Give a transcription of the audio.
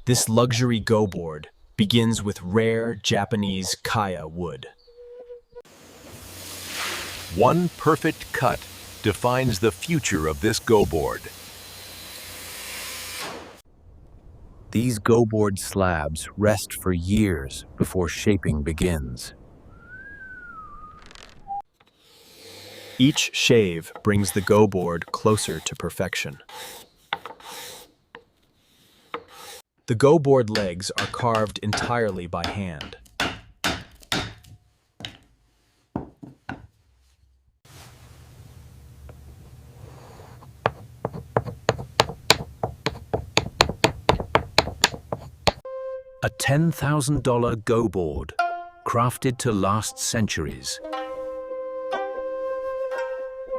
This luxury go board begins with rare Japanese kaya wood. One perfect cut defines the future of this go board. These go board slabs rest for years before shaping begins. Each shave brings the go board closer to perfection. The go board legs are carved entirely by hand. A $10,000 go board, crafted to last centuries,